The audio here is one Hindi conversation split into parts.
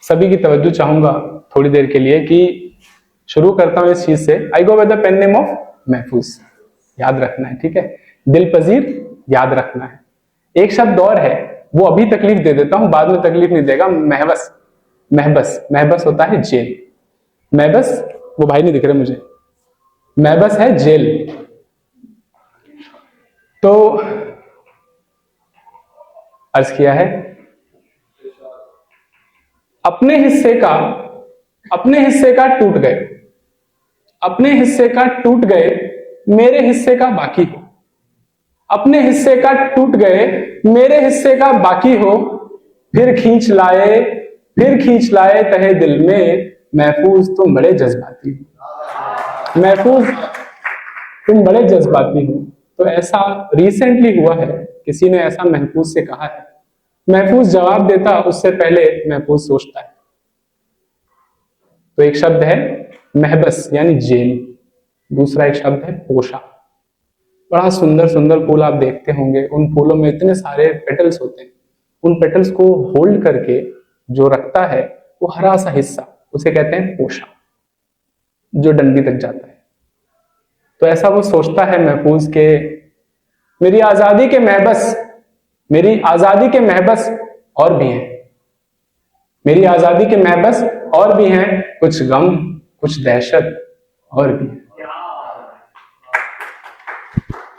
सभी की तवज्जो चाहूंगा थोड़ी देर के लिए कि शुरू करता हूं इस चीज से। I go with the pen name of Mahfooz, याद रखना है, ठीक है। दिल पजीर याद रखना है। एक शब्द और है, वो अभी तकलीफ दे देता हूं, बाद में तकलीफ नहीं देगा। महबस, महबस, महबस होता है जेल। महबस, वो भाई नहीं दिख रहे मुझे, महबस है जेल। तो अर्ज किया है अपने हिस्से का टूट गए, अपने हिस्से का टूट गए, मेरे हिस्से का बाकी हो। अपने हिस्से का टूट गए, मेरे हिस्से का बाकी हो। फिर खींच लाए तहे दिल में, महफूज तुम बड़े जज्बाती हो, महफूज तुम बड़े जज्बाती हो। तो ऐसा रिसेंटली हुआ है, किसी ने ऐसा महफूज से कहा है। महफूज जवाब देता उससे पहले महफूज सोचता है। तो एक शब्द है महबस यानी जेल, दूसरा एक शब्द है पोशा। बड़ा सुंदर सुंदर फूल आप देखते होंगे, उन फूलों में इतने सारे पेटल्स होते हैं। उन पेटल्स को होल्ड करके जो रखता है वो हरा सा हिस्सा, उसे कहते हैं पोशा, जो डंडी तक जाता है। तो ऐसा वो सोचता है महफूज के मेरी आजादी के महबस, मेरी आजादी के महबस और भी हैं, मेरी आजादी के महबस और भी हैं, कुछ गम कुछ दहशत और भी हैं।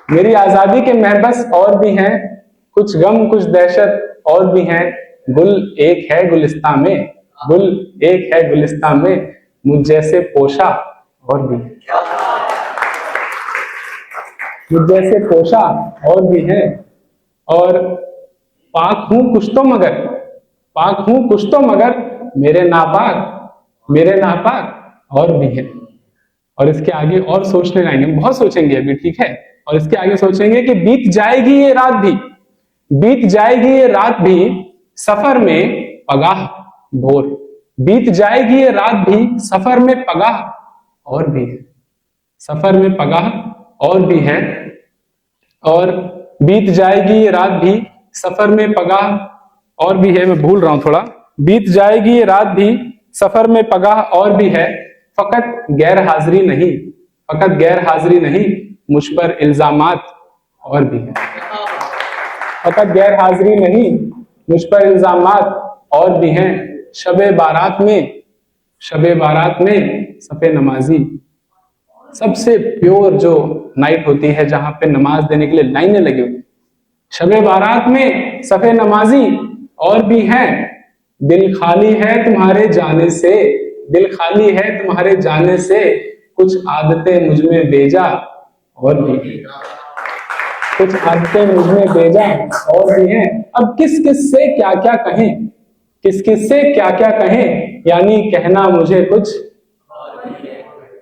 मेरी आजादी के महबस और भी हैं, कुछ गम कुछ दहशत और भी हैं। गुल एक है गुलिस्तां में, गुल एक है गुलिस्तां में, मुझ जैसे पोशा और भी हैं, मुझ जैसे पोशा और भी हैं। और पाक हूं कुछ तो मगर, पाक हूं कुछ तो मगर, मेरे नापाक और भी हैं। और इसके आगे और सोचने लाएंगे, बहुत सोचेंगे अभी, ठीक है। और इसके आगे सोचेंगे कि बीत जाएगी ये रात भी, बीत जाएगी ये रात भी, सफर में पगाह भोर। बीत जाएगी ये रात भी, सफर में पगाह और भी है, सफर में पगाह और भी है। और बीत जाएगी ये रात भी, सफर में पगाह और भी है। मैं भूल रहा हूं थोड़ा, बीत जाएगी ये रात भी, सफर में पगाह और भी है। फकत गैर हाजिरी नहीं, फकत गैर हाजिरी नहीं, मुझ पर इल्जामात और भी है। फकत गैर हाजिरी नहीं, मुझ पर इल्जामात और भी हैं। शबे बारात में, शबे बारात में सफे नमाजी, सबसे प्योर जो नाइट होती है जहां पे नमाज देने के लिए लाइनें लगी हुई, शबे बारात में सफे नमाजी और भी हैं। दिल खाली है तुम्हारे जाने से, दिल खाली है तुम्हारे जाने से, कुछ आदतें मुझ में बेजा और भी, कुछ आदतें मुझ में बेजा और भी हैं। अब किस किस से क्या क्या कहें, किस किस से क्या क्या कहें, यानी कहना मुझे कुछ,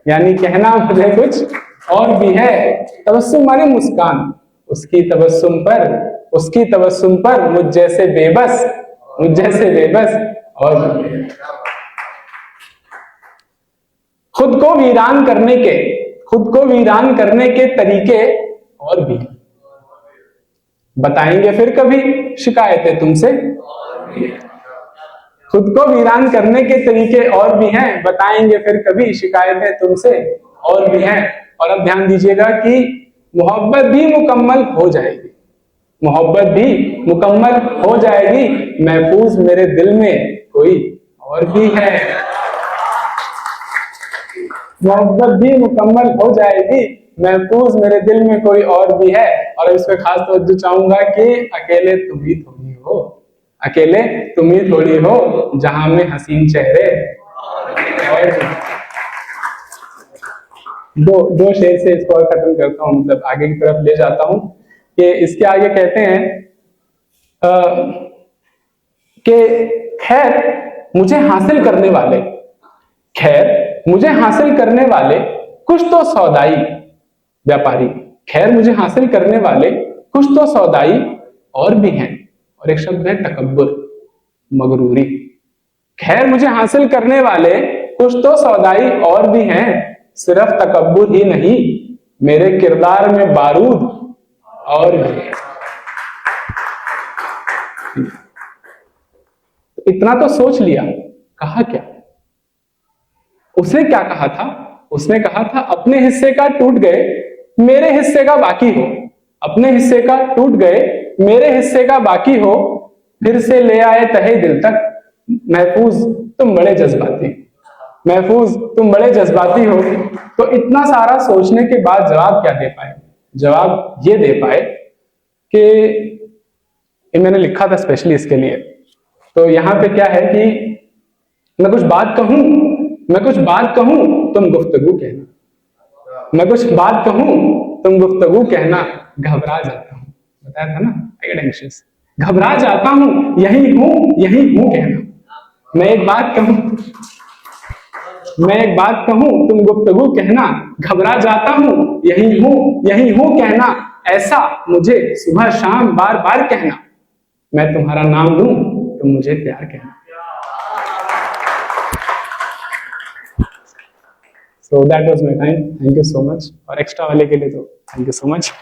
यानी कहना मुझे कुछ और भी है। तबस्सुम माने मुस्कान, उसकी तबस्सुम पर, उसकी तबस्सुम पर मुझ जैसे बेबस, मुझ जैसे बेबस और भी है। खुद को वीरान करने के, खुद को वीरान करने के तरीके और भी हैं। बताएंगे फिर कभी शिकायतें तुमसे, खुद को वीरान करने के तरीके और भी हैं, बताएंगे फिर कभी शिकायतें तुमसे और भी हैं। और अब ध्यान दीजिएगा कि मोहब्बत भी मुकम्मल हो जाएगी, मोहब्बत भी मुकम्मल हो जाएगी, महफूज मेरे दिल में कोई और भी है। मोहब्बत भी मुकम्मल हो जाएगी, महफूज मेरे दिल में कोई और भी है। और इसमें खास तवज्जो चाहूंगा कि अकेले तुम ही थोड़ी हो, अकेले तुम ही थोड़ी हो, जहां में हसीन चेहरे और दो शेर से इसको और खत्म करता हूं, मतलब आगे की तरफ ले जाता हूं। कि इसके आगे कहते हैं कि खैर मुझे हासिल करने वाले, खैर मुझे हासिल करने वाले कुछ तो सौदाई व्यापारी, खैर मुझे हासिल करने वाले कुछ तो सौदाई और भी हैं। और एक शब्द है तकब्बुर, मगरूरी। खैर मुझे हासिल करने वाले कुछ तो सौदाई और भी हैं, सिर्फ तकब्बुर ही नहीं, मेरे किरदार में बारूद और भी। इतना तो सोच लिया, कहा क्या? उसने क्या कहा था? उसने कहा था अपने हिस्से का टूट गए मेरे हिस्से का बाकी हो, अपने हिस्से का टूट गए मेरे हिस्से का बाकी हो, फिर से ले आए तहे दिल तक। महफूज तुम बड़े जज्बाती, महफूज तुम बड़े जज्बाती हो। तो इतना सारा सोचने के बाद जवाब क्या दे पाए? जवाब ये दे पाए कि ये मैंने लिखा था स्पेशली इसके लिए। तो यहां पे क्या है कि मैं कुछ बात कहूं, मैं कुछ बात कहूं तुम गुफ्तगू कहना, मैं कुछ बात कहूं तुम गुफ्तगू कहना, घबरा जाता हूं। बताया था ना, आई गेट एंग्शियस, घबरा जाता हूं, यही हूं कहना। मैं एक बात कहूं, मैं एक बात कहूं तुम गुफ्तगू कहना, घबरा जाता हूं, यही हूं कहना। ऐसा मुझे सुबह शाम बार बार कहना, मैं तुम्हारा नाम लूं तुम मुझे प्यार कहना। So that was my time. Thank you so much. और एक्स्ट्रा वाले के लिए तो थैंक यू सो मच।